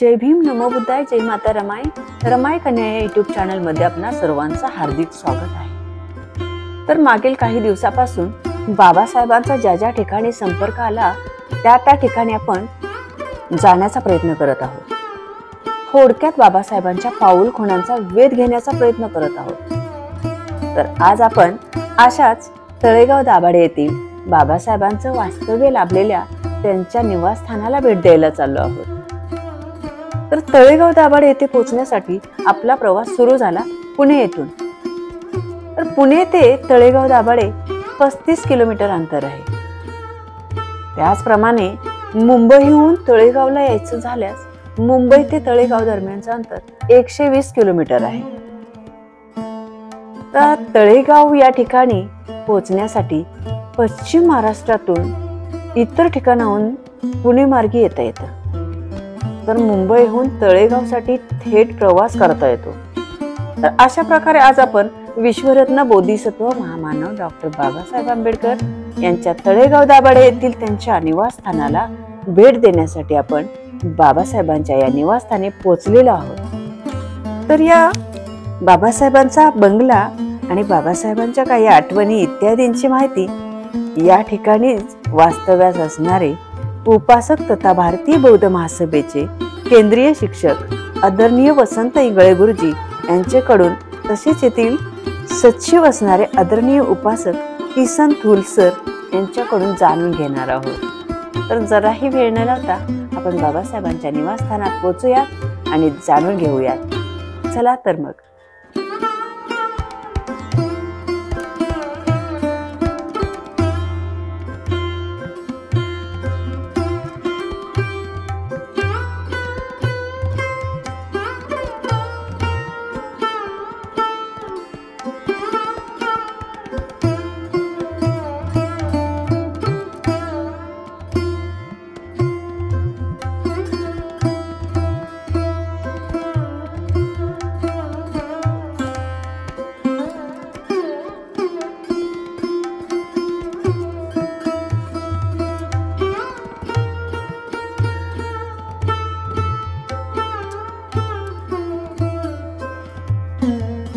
जय भीम, नमो बुद्धाय, जय माता रमाई. रमाई कन्या या युट्यूब चॅनल मध्ये आपणा सर्वांचं हार्दिक स्वागत आहे. तर मागील काही दिवसापासून बाबासाहेबांचा ज्या ज्या ठिकाणी संपर्क आला त्या ठिकाणी आपण जाण्याचा प्रयत्न करत आहोत. थोडक्यात बाबासाहेबांच्या पाऊल खुणांचा वेध घेण्याचा प्रयत्न करत आहोत. तर आज आपण अशाच तळेगाव दाभाडे येथील बाबासाहेबांचं वास्तव्य लाभलेल्या त्यांच्या निवासस्थानाला भेट द्यायला चाललो आहोत. तर तळेगाव दाभाडे येथे पोहोचण्यासाठी आपला प्रवास सुरू झाला पुणे येथून. तर पुणे ते तळेगाव दाभाडे 35 किलोमीटर अंतर आहे. त्याचप्रमाणे मुंबईहून तळेगावला यायचं झाल्यास मुंबई ते तळेगाव दरम्यानचं अंतर 120 किलोमीटर आहे. तर तळेगाव या ठिकाणी पोहोचण्यासाठी पश्चिम महाराष्ट्रातून इतर ठिकाणाहून पुणे मार्गी येता येतं. तर मुंबईहून तळेगावसाठी थेट प्रवास करता येतो. तर अशा प्रकारे आज आपण विश्वरत्न बोधिसत्व महामानव डॉक्टर बाबासाहेब आंबेडकर यांच्या तळेगाव दाभाडे येथील त्यांच्या निवासस्थानाला भेट देण्यासाठी आपण बाबासाहेबांच्या या निवासस्थानी पोहोचलेलो आहोत. तर या बाबासाहेबांचा बंगला आणि बाबासाहेबांच्या काही आठवणी इत्यादींची माहिती या ठिकाणीच वास्तव्यास असणारे उपासक तथा भारतीय बौद्ध महासभेचे केंद्रीय शिक्षक आदरणीय वसंत इंगळे गुरुजी यांच्याकडून, तसेच येथील सचिव असणारे आदरणीय उपासक किसन थूल सर यांच्याकडून जाणून घेणार आहोत. तर जराही वेळ न लावता आपण बाबासाहेबांच्या निवासस्थानात पोहोचूयात आणि जाणून घेऊयात. चला तर मग.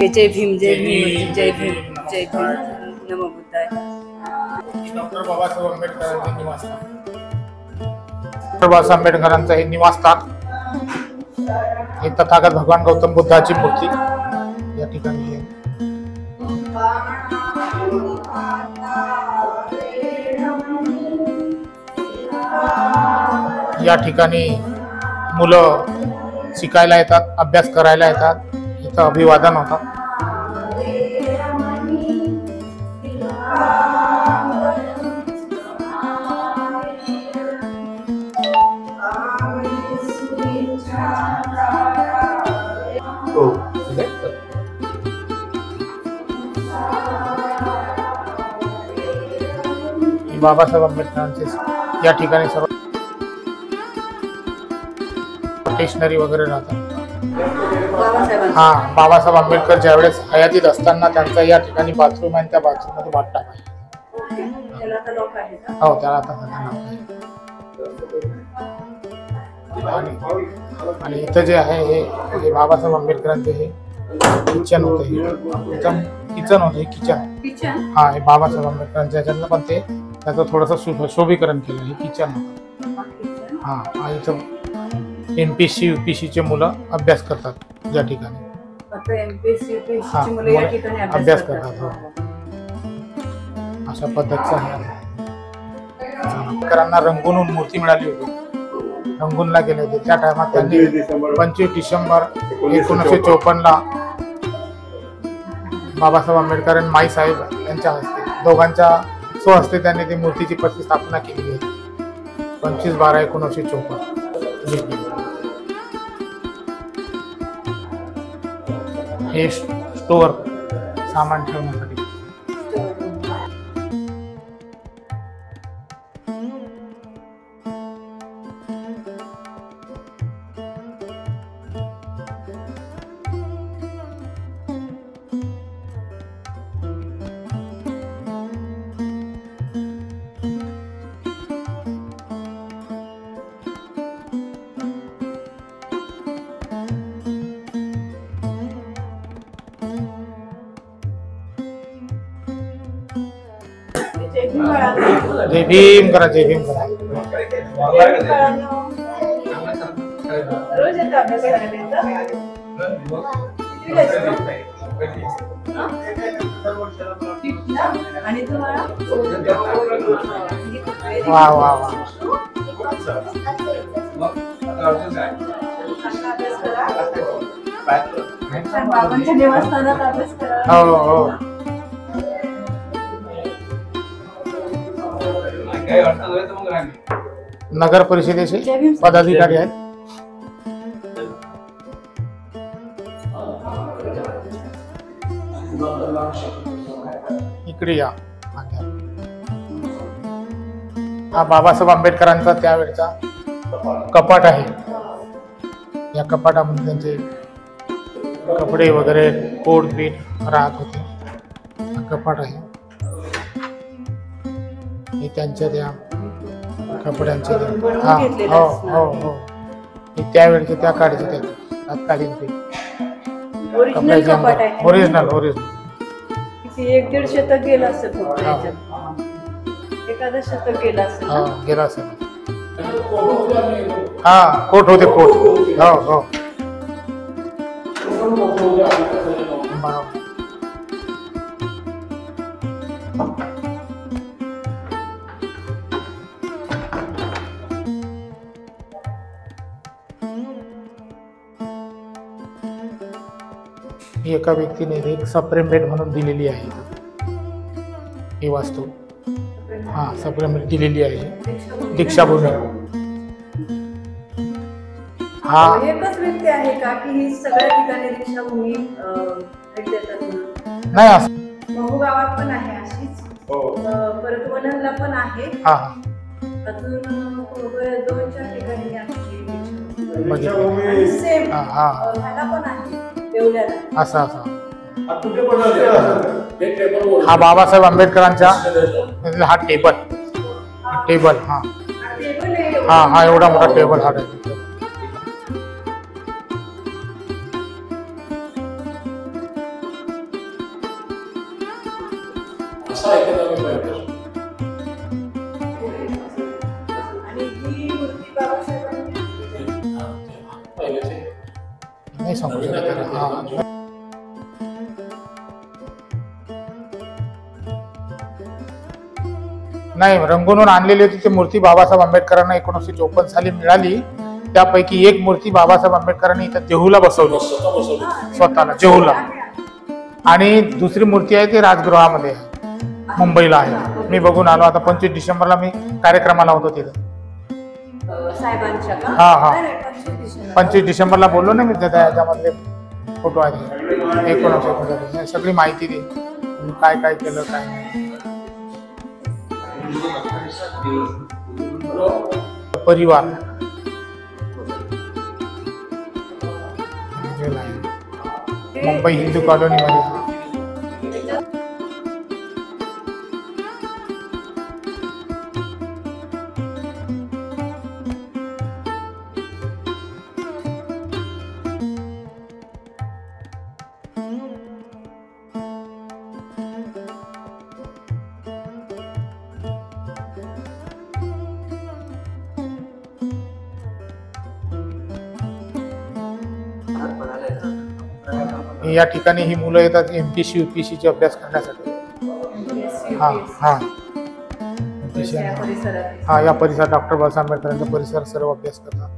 जय भीम, जय भीम, जय भीम, जय भीम, नमो बुद्धाय. डॉक्टर बाबासाहेब आंबेडकरांचे निवासस्थान. डॉक्टर बाबासाहेब आंबेडकरांचं हे निवासस्थान, हे तथागत भगवान गौतम बुद्धाची मूर्ती या ठिकाणी आहे. या ठिकाणी मुलं शिकायला येतात, अभ्यास करायला येतात. इथं अभिवादन होतं. बाबासाहेब आंबेडकरांचे या ठिकाणी सर्व स्टेशनरी वगैरे राहतात. बाबासाहेब आंबेडकर ज्यावेळेस हयातीत असताना त्यांचा या ठिकाणी बाथरूम आहे, त्या बाथरूम मध्ये बाथ टाक आहे. हो, त्याला आता आणि इथं जे आहे हे बाबासाहेब आंबेडकरांचे हे किचन होतं. किचन होतं, हे किचन. हा, हे बाबासाहेब आंबेडकरांच्या ह्याच्यातलं, पण ते त्याचं थोडंसं शोभीकरण केलं. हे किचन होतं. हा, इथं MPSC UPSC चे मुलं अभ्यास करतात या ठिकाणी. अभ्यास करतात. अशा पद्धतीचं आहे. आंबेडकरांना रंगून मूर्ती मिळाली होती. रंगूनला गेले होते त्या टायमात. त्यांनी 25 डिसेंबर 1954 बाबासाहेब आंबेडकर आणि माईसाहेब यांच्या हस्ते, दोघांच्या स्वहस्ते त्यांनी ती मूर्तीची प्रतिष्ठापना केली होती. 25/12/1954. हे स्टोअर सामान ठेवण्यासाठी. जय भीम करा, जय भीम करा. रोज येतो अभ्यास करायला इथं? आणि तुम्हाला वा वा वा. बाबांच्या निवासस्थानात अभ्यास करा. हो हो. नगर परिषदेचे पदाधिकारी आहेत. इकडे या. हा बाबासाहेब आंबेडकरांचा त्यावेळचा कपाट आहे. या कपाटामध्ये त्यांचे कपडे वगैरे कोट बीट राहत होते. हा कपाट आहे. हे त्यांच्या त्या कपड्यांचे हा हो हो हो. हे त्यावेळेचे त्या काळचे ते तत्कालीन ते कपड्याचे ओरिजिनल ओरिजिनल. एक दीड शतक गेला असेल एखादं शतक गेला असेल. हा गेला असेल. हा कोट होते कोट. हो हो बरोबर. ही एका व्यक्तीने एक सप्रेम भेट म्हणून दिलेली आहे. ही वास्तू हा सप्रेम भेट दिलेली आहे. दीक्षाभूमी. हा एकच व्यक्ती आहे का की ही सगळ्या ठिकाणी दीक्षाभूमी भेट देतात? नाही असं महू गावात पण आहे अशीच. परत वननला पण आहे. हा अजून 2-4 ठिकाणी आहे. बघितलं. सेम हा हा ह्याला पण आहे देवल्याला. असं असं. हा बाबासाहेब आंबेडकरांचा हा टेबल. टेबल हा हा हा एवढा मोठा टेबल हा आहे. नाही सांगू शकत. हा नाही रंगवून आणलेली होती ती मूर्ती बाबासाहेब आंबेडकरांना 1954 साली मिळाली. त्यापैकी एक मूर्ती बाबासाहेब आंबेडकरांनी इथं देहूला बसवली स्वतःला जेहूला. आणि दुसरी मूर्ती आहे ती राजगृहामध्ये आहे, मुंबईला आहे. मी बघून आलो. आता 25 डिसेंबरला मी कार्यक्रमाला होतो तिथं. हा हा 25 डिसेंबरला बोललो ना मी. त्याच्यामध्ये फोटो आहे. 19 सगळी माहिती दे काय काय केलं काय नाही. परिवार मुंबई हिंदू कॉलनीमध्ये. या ठिकाणी ही मुलं येतात MPC UPC चे अभ्यास करण्यासाठी. हा हा हा या परिसरात डॉक्टर बाबासाहेब आंबेडकरांचा परिसर सर्व अभ्यास करतात.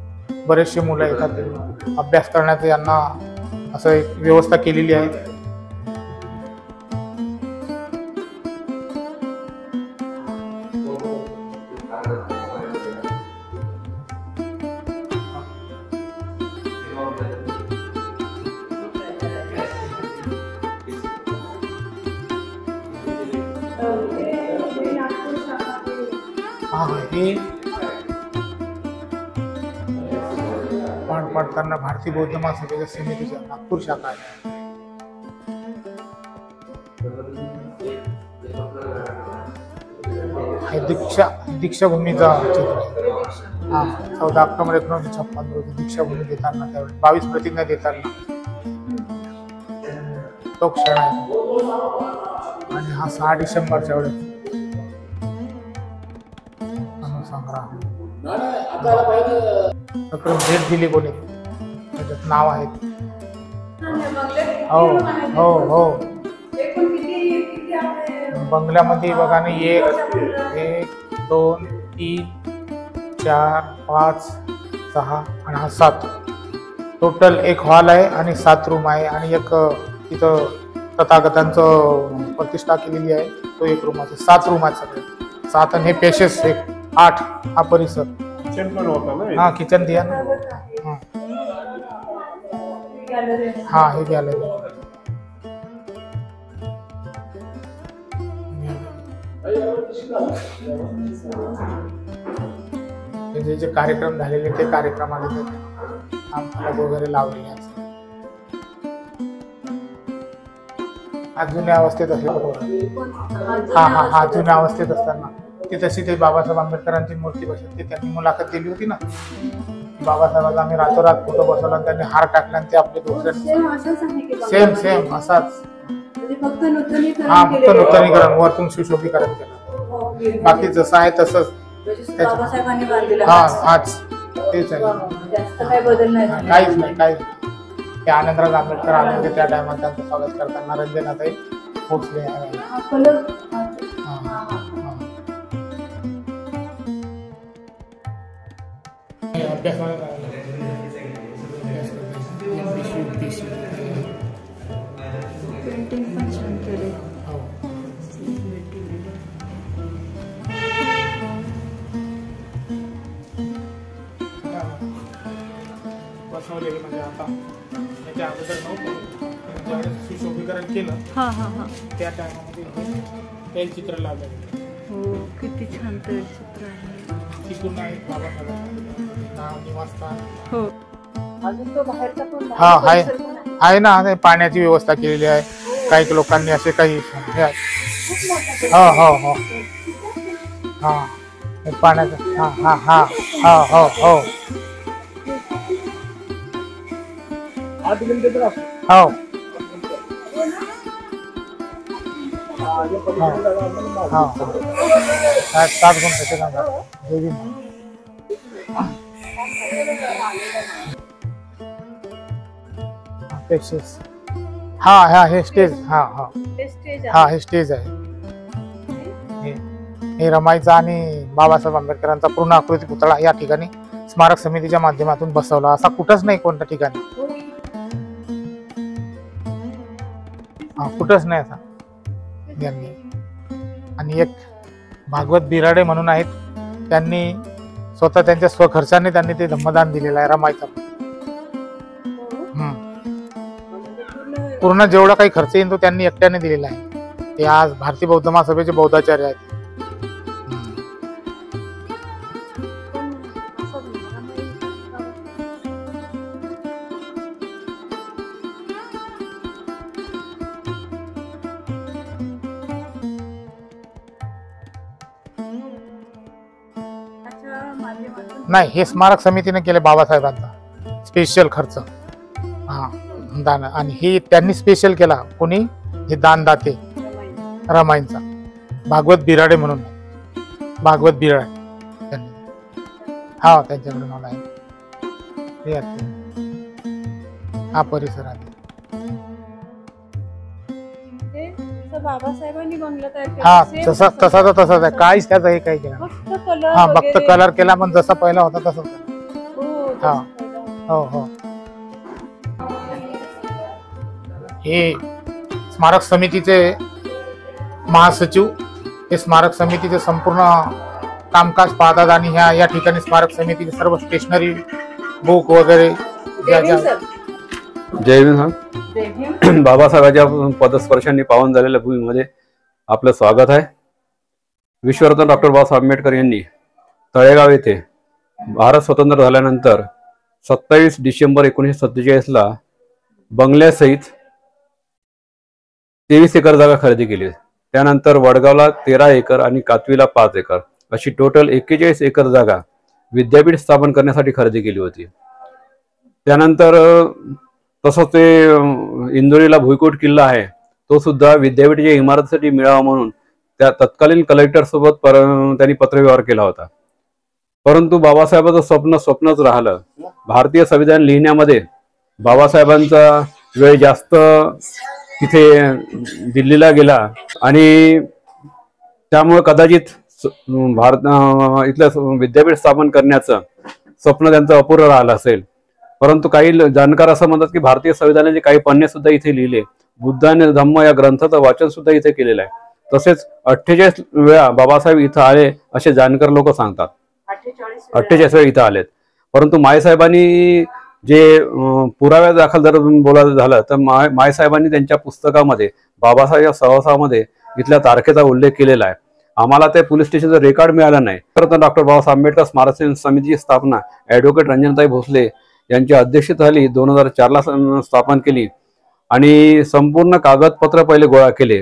बरेचसे मुलं येतात अभ्यास करण्याचं. यांना असं एक व्यवस्था केलेली आहे. हे पाठ पाडताना भारतीय बौद्ध महासभेच्या समितीच्या नागपूर शाखा आहे. हे दीक्षाभूमीचा चित्र आहे. हा 14 ऑक्टोबर 1956 रोजी दीक्षाभूमी देताना त्यावेळी 22 प्रतिज्ञा देताना तो क्षण आहे. आणि हा 6 डिसेंबरच्या वेळेस भेट दिली कोणी त्याच्यात नाव आहे. हो हो हो बंगल्यामध्ये बघा ना 1 2 3 4 5 6 आणि हा 7 टोटल एक हॉल आहे आणि 7 रूम आहे आणि एक तिथं तथागतांचं प्रतिष्ठा केलेली आहे तो एक रूम आहे. 7 रूम आहेत सगळे 7 आणि हे पेशेस एक 8 हा परिसर. किचन पण होता ना. हा किचन दिया ना. हा हे गॅलरी. जे कार्यक्रम झालेले ते कार्यक्रमाला फलक वगैरे लावलेले आहेत. हा जुन्या अवस्थेत असले हा हा हा जुन्या अवस्थेत असताना ती तशी ते बाबासाहेब आंबेडकरांची मूर्ती बसली. त्यांनी मुलाखत दिली होती ना बाबासाहेबांना आम्ही रातोरात फोटो बसवला आणि त्यांनी हार टाकला आणि ते आपले दुसरे सेम सेम असाच. हा फक्त नूतनीकरण वरतून सुशोभीकरण केलं बाकी जसं आहे तसंच. हा हाच तेच आहे काहीच नाही काहीच. ते आनंदराज आंबेडकर आले होते त्या टायमात त्यांचं स्वागत करताना रंजनाताई पोचले. बसवलेले म्हणजे आता त्याच्या अगोदर नव्हतं ज्यावेळेस सुशोभीकरण केलं त्या टायमामध्ये ते चित्र लावलं. हो किती छान चित्र आहे. तिथून आहे बाबासाहेब निवासस्थान. हो अजून तो बाहेरचा पण हा आहे ना. पाण्याची व्यवस्था केलेली आहे. काही लोकांनी असे काही हो हो हो हा पाण्याचं हा हा हा हा हो हो हो 7 गुंठे हा हे स्टेज. हा हे स्टेज आहे. हे रमाईचा आणि बाबासाहेब आंबेडकरांचा पूर्ण आकृती पुतळा या ठिकाणी स्मारक समितीच्या माध्यमातून बसवला. असा कुठंच नाही कोणत्या ठिकाणी. हा कुठंच नाही असा. आणि एक भागवत बिराडे म्हणून आहेत त्यांनी स्वतः त्यांच्या स्वखर्चाने त्यांनी ते धम्मदान दिलेलं आहे रमाईचा. पूर्ण जेवढा काही खर्च येईल तो त्यांनी एकट्याने दिलेला आहे. ते आज भारतीय बौद्ध महासभेचे बौद्धाचार्य आहेत. नाही हे स्मारक समितीने केले बाबासाहेबांचा स्पेशल खर्च. हा दान आणि हे त्यांनी स्पेशल केला. कोणी हे दानदाते रमाईंचा भागवत बिराडे म्हणून भागवत बिराडे त्यांनी हा त्यांच्याकडे मला आहे. हा परिसर आहे. बाबासाहेबांनी बंगला तयार केला. हा तसाच आहे. काहीच त्याचं हे काही केलं. हा फक्त कलर केला पण जसा पहिला होता तसंच. हा हो हो हे स्मारक समितीचे महासचिव हे स्मारक समितीचे संपूर्ण कामकाज पाहतात आणि या ठिकाणी स्मारक समितीचे सर्व स्टेशनरी बुक वगैरे जय भीम. बाबासाहेबांच्या पदस्पर्शांनी पावन झालेल्या भूमीमध्ये आपलं स्वागत आहे. विश्वरत्न डॉक्टर बाबासाहेब आंबेडकर यांनी तळेगाव येथे भारत स्वतंत्र झाल्यानंतर 27 डिसेंबर 1947 बंगल्यासहित 23 एकर जागा खरेदी केली. त्यानंतर वडगावला 13 एकर आणि कातवीला 5 एकर अशी टोटल 41 एकर जागा विद्यापीठ स्थापन करण्यासाठी खरेदी केली होती. त्यानंतर तसंच ते इंदोरीला भुईकोट किल्ला आहे तो सुद्धा विद्यापीठाच्या इमारतीसाठी मिळावा म्हणून त्या तत्कालीन कलेक्टर सोबत त्यांनी पत्रव्यवहार केला होता. परंतु बाबासाहेबांचं स्वप्न स्वप्नच राहिलं. भारतीय संविधान लिहिण्यामध्ये बाबासाहेबांचा वेळ जास्त तिथे दिल्लीला गेला आणि त्यामुळे कदाचित भारत इथलं विद्यापीठ स्थापन करण्याचं स्वप्न त्यांचं अपुरं राहिलं असेल. परंतु काही जाणकार असं म्हणतात की भारतीय संविधानाचे काही पन्ने सुद्धा इथे लिहिले. बुद्ध आणि धम्म या ग्रंथाचं वाचन सुद्धा इथे केलेलं आहे. तसेच 48 वेळा बाबासाहेब इथं आले असे जाणकार लोक सांगतात. 48 वेळा इथं आलेत. परंतु मायसाहेबांनी जे पुराव्या दाखल जर बोलायचं झालं तर मायसाहेबांनी त्यांच्या पुस्तकामध्ये बाबासाहेब सहसामध्ये इथल्या तारखेचा उल्लेख केलेला आहे. आम्हाला ते पोलीस स्टेशनचं रेकॉर्ड मिळालं नाही. तर डॉक्टर बाबासाहेब आंबेडकर स्मारक समितीची स्थापना ॲडव्होकेट रंजनताई भोसले यांच्या अध्यक्षतेखाली 2004ला स्थापन केली आणि संपूर्ण कागदपत्र पहिले गोळा केले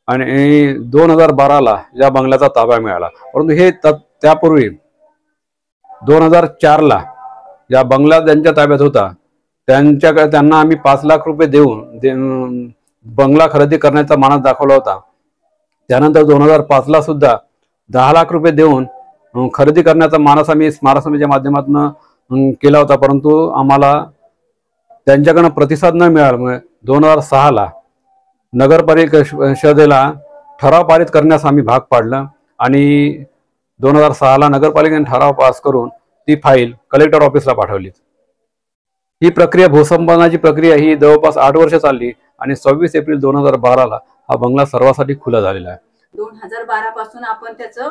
आणि 2012ला या बंगल्याचा ताबा मिळाला. परंतु हे त्यापूर्वी 2004ला या बंगला ज्यांच्या ताब्यात होता त्यांना आम्ही 5 लाख रुपये देऊन बंगला खरेदी करण्याचा मानस दाखवला होता. त्यानंतर 2005ला सुद्धा 10 लाख रुपये देऊन खरेदी करण्याचा मानस आम्ही स्मारक समितीच्या माध्यमातून केला होता. परंतु आम्हाला त्यांच्याकडनं प्रतिसाद न मिळाल्यामुळे 2006ला नगर परिषदेला ठराव पारित करण्यास आम्ही भाग पाडलं आणि 2006ला नगरपालिकेने ठराव पास करून ती फाईल कलेक्टर ऑफिसला पाठवली. ही प्रक्रिया भूसंपादनाची प्रक्रिया ही जवळपास 8 वर्ष चालली आणि 26 एप्रिल 2012ला हा बंगला सर्वांसाठी खुला झालेला आहे. 2012 पासून आपण त्याचं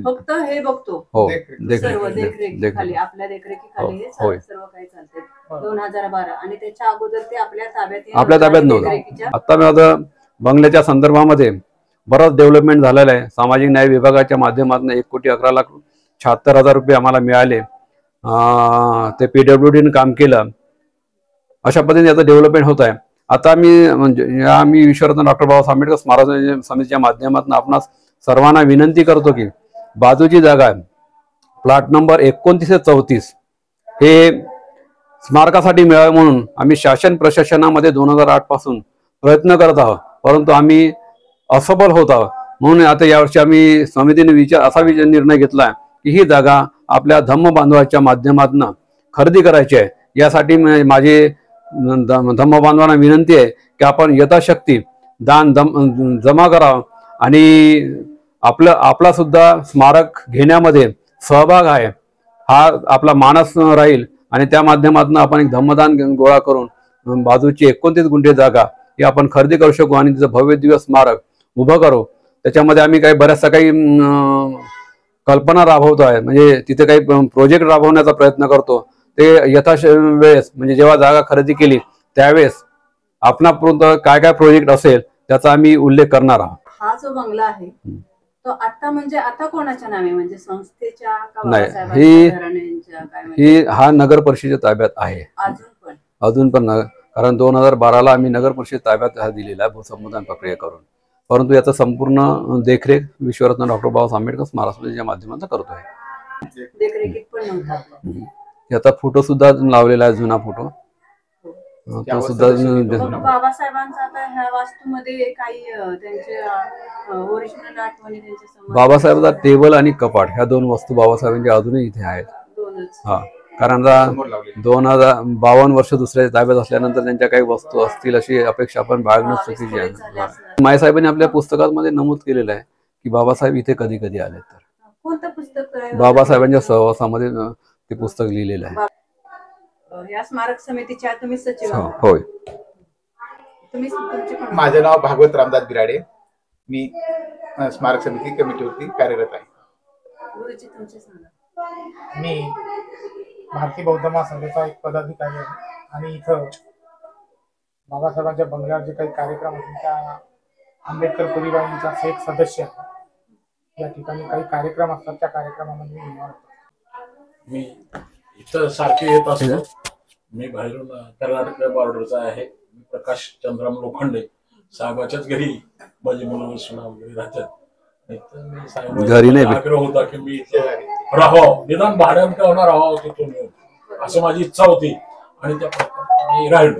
फक्त हे बघतो. हो, देखरेखीखाली आपल्या देखरेखीखाली हे सर्व काही चालते. 2012 आणि त्याच्या अगोदर ते आपल्या ताब्यात नव्हतं. आता माझं बंगल्याच्या संदर्भामध्ये बराच डेव्हलपमेंट झालेलं आहे. सामाजिक न्याय विभागाच्या माध्यमातून 1,76,76,000 रुपये आम्हाला मिळाले. ते PWDने काम केलं. अशा पद्धतीने याचं डेव्हलपमेंट होत आहे. आता मी विश्वरत्न डॉक्टर बाबासाहेब आंबेडकर स्मारक समितीच्या माध्यमातून आपणास सर्वांना विनंती करतो की बाजूची जागा प्लॉट नंबर 29 ते 34 हे स्मारकासाठी मिळावे म्हणून आम्ही शासन प्रशासनामध्ये 2008 पासून प्रयत्न करत आहोत. परंतु आम्ही असफल होत आहोत. म्हणून आता यावर्षी आम्ही समितीने असा निर्णय घेतला की ही जागा आपल्या धम्म बांधवाच्या माध्यमातून खरेदी करायची आहे. यासाठी माझी धम्म बांधवांना विनंती आहे की आपण यथाशक्ती दान जमा करावं आणि आपला सुद्धा स्मारक घेण्यामध्ये सहभाग आहे हा आपला मानस राहील आणि त्या माध्यमातून आपण एक धम्मदान गोळा करून बाजूची 29 गुंठे जागा ही आपण खरेदी करू शकू आणि तिचं भव्य दिवस स्मारक उभं करू. त्याच्यामध्ये आम्ही बऱ्याचशा काही कल्पना राबवतो आहे. म्हणजे तिथे काही प्रोजेक्ट राबवण्याचा प्रयत्न करतो. ते वेळेस म्हणजे जेव्हा जागा खरेदी केली त्यावेळेस आपणापर्यंत काय काय प्रोजेक्ट असेल त्याचा आम्ही उल्लेख करणार आहोत. हा जो बंगला आहे तो आता कोणाच्या नावे म्हणजे संस्थेच्या नाही, ही हा नगर परिषदेच्या ताब्यात आहे अजून पण कारण 2012ला आम्ही नगर परिषद ताब्यात हा दिलेला आहे भूसंपादन प्रक्रिया करून. परंतु याचा संपूर्ण देखरेख विश्वरत्न डॉक्टर बाबासाहेब आंबेडकर स्मारक समितीच्या माध्यमातून करतोय. देखरेखीत पण नव्हता. याचा फोटो सुद्धा लावलेला आहे, जुना फोटो तो सुद्धा. बाबासाहेबांचा आता ह्या वास्तूमध्ये काही त्यांच्या ओरिजिनल आठवणी त्यांच्या बाबासाहेबांचा टेबल आणि कपाट ह्या 2 वस्तू बाबासाहेबांच्या अजूनही इथे आहेत. हा, कारण 2052 वर्ष दुसऱ्या ताब्यात असल्यानंतर त्यांच्या काही वस्तू असतील अशी अपेक्षा आपण बाळगणं चुकीची आहे. मायसाहेबांनी आपल्या पुस्तकामध्ये नमूद केलेलं आहे की बाबासाहेब इथे कधी कधी आले. तर कोणतं पुस्तक? बाबासाहेबांच्या सहवासामध्ये ते पुस्तक लिहिलेलं आहे. या स्मारक समितीच्या तुम्ही सचिव? होय. माझे नाव भागवत रामदास बिराडे. मी स्मारक समिती कमिटीवरती कार्यरत आहे. गुरुजी तुमचे सांगा. मी भारतीय बौद्ध महासंघाचा एक पदाधिकारी आहे आणि इथं बाबासाहेबांच्या बंगल्यावर जे काही कार्यक्रम असतील त्या आंबेडकर परिवाराचा एक सदस्य आहे. या ठिकाणी काही कार्यक्रम असतात त्या कार्यक्रमामध्ये मी इथं सारखे येत असतो. मी बाहेरून कर्नाटक बॉर्डरचा आहे. मी प्रकाश चंद्राम लोखंडे साहेबाच्याच घरी माझी मुलं सुना वगैरे राहतात. घरी नाही आग्रह होता की मी इथे राहावं, निदान भाड्यानं का होणार राहावं तिथून असं माझी इच्छा होती आणि त्या प्रकारे मी राहिलो.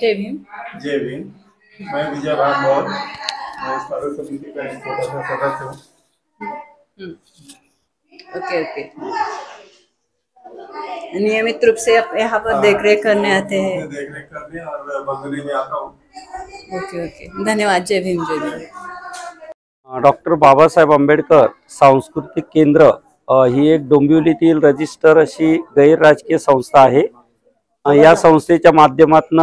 जय भीम. जय भीम. मैं विजय भागवत, मैं स्मारक समिति का एक छोटा सा सदस्य हूँ. Okay okay. नियमित रूप से यहाँ पर देख रेख करने आते हैं? देख-रेख करने और बंगरी में आता हूँ। ओके ओके, धन्यवाद। जय भीम जय भीम। डॉक्टर बाबासाहेब आंबेडकर सांस्कृतिक केंद्र ही एक डोंबिवलीतील रजिस्टर अशी गैर राजकीय संस्था आहे। या संस्थेच्या माध्यमातून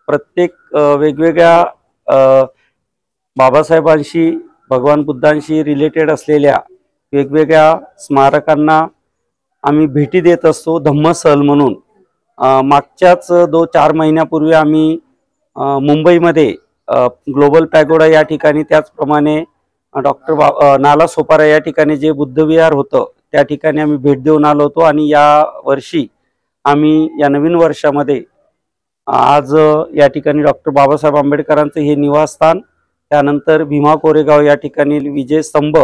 प्रत्येक वेगवेगळ्या बाबासाहेबांशी भगवान बुद्धांशी रिलेटेड असलेल्या वेगवेगळ्या स्मारकांना आम्ही भेटी देत असतो धम्मसहल म्हणून। मागच्याच 2-4 महिन्यापूर्वी आम्ही मुंबईमध्ये ग्लोबल पॅगोडा या ठिकाणी, त्याचप्रमाणे डॉक्टर नाला सोपारा या ठिकाणी जे बुद्धविहार होतं त्या ठिकाणी आम्ही भेट देऊन आलो होतो। आणि या वर्षी आम्ही या नवीन वर्षामध्ये आज या ठिकाणी डॉक्टर बाबासाहेब आंबेडकरांचं हे निवासस्थान, त्यानंतर भीमा कोरेगाव या ठिकाणी विजय स्तंभ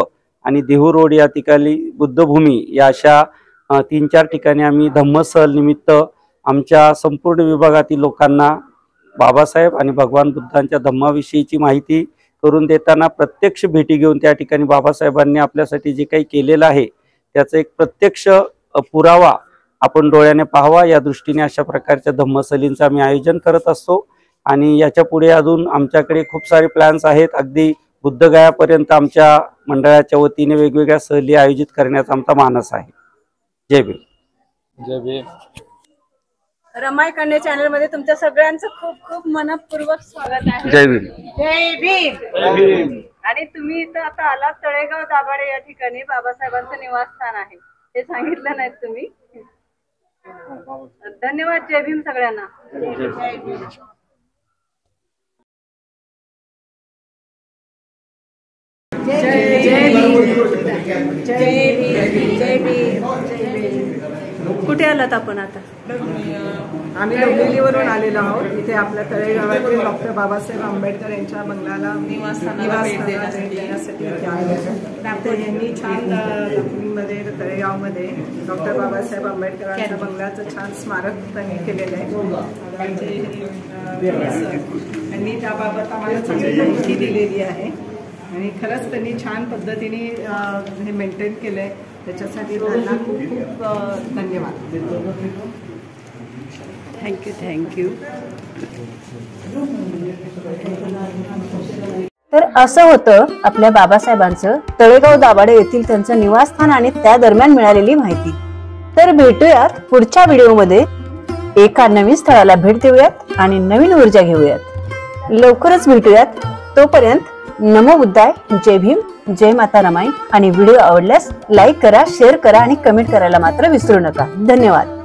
आणि देहू रोड या ठिकाणी बुद्धभूमी या अशा 3-4 ठिकाणी आम्ही धम्मसहल निमित्त आमच्या संपूर्ण विभागातील लोकांना बाबासाहेब आणि भगवान बुद्धांच्या धम्माविषयीची माहिती करून देताना प्रत्यक्ष भेटी घेऊन त्या ठिकाणी बाबासाहेबांनी आपल्यासाठी जे काही केलेलं आहे त्याचा एक प्रत्यक्ष पुरावा आपण डोळ्याने पाहावा या दृष्टीने अशा प्रकारच्या धम्मसहलींचं आम्ही आयोजन करत असतो। आणि याच्या पुढे अजून आमच्याकडे खूप सारे प्लॅन्स आहेत। अगदी बुद्धगयापर्यंत आमच्या मंडळाच्या वतीने वेगवेगळ्या सहली आयोजित करण्याचा आमचा मानस आहे। जय भीम। जय भीम। रमाई कन्या चॅनल मध्ये तुमच्या सगळ्यांचं खूप खूप मनपूर्वक स्वागत आहे। जय भीम। जय भीम। जय भीम। आणि तुम्ही इथं आता आलात तळेगाव दाभाडे या ठिकाणी बाबासाहेबांचं निवासस्थान आहे, हे सांगितलं नाहीत तुम्ही। धन्यवाद। जय भीम सगळ्यांना। जय भीम। कुठे आलात आपण आता? आम्ही डोंबिवलीवरून आलेलो आहोत। इथे आपल्या तळेगावातील डॉक्टर बाबासाहेब आंबेडकर यांच्या बंगल्याला निवासस्थानाला भेट देण्यासाठी इथे आलो। तर यांनी छान दापोलीमध्ये तळेगावमध्ये डॉक्टर बाबासाहेब आंबेडकरांच्या बंगल्याचं छान स्मारक त्यांनी केलेलं आहे। त्यांनी त्याबाबत आम्हाला चांगली माहिती दिलेली आहे आणि खरंच त्यांनी छान पद्धतीने हे मेंटेन केलंय, त्याच्यासाठी त्यांना खूप खूप धन्यवाद। थँक्यू। तर असं होतं आपल्या बाबासाहेबांचं तळेगाव दाभाडे येथील त्यांचं निवासस्थान आणि त्या दरम्यान मिळालेली माहिती। तर भेटूयात पुढच्या व्हिडिओमध्ये, एका नवीन स्थळाला भेट देऊयात आणि नवीन ऊर्जा घेऊयात। लवकरच भेटूयात। तोपर्यंत नमो बुद्धाय, जय भीम, जय माता रमाई। आणि व्हिडिओ आवडल्यास लाईक करा, शेअर करा आणि कमेंट करायला मात्र विसरू नका। धन्यवाद।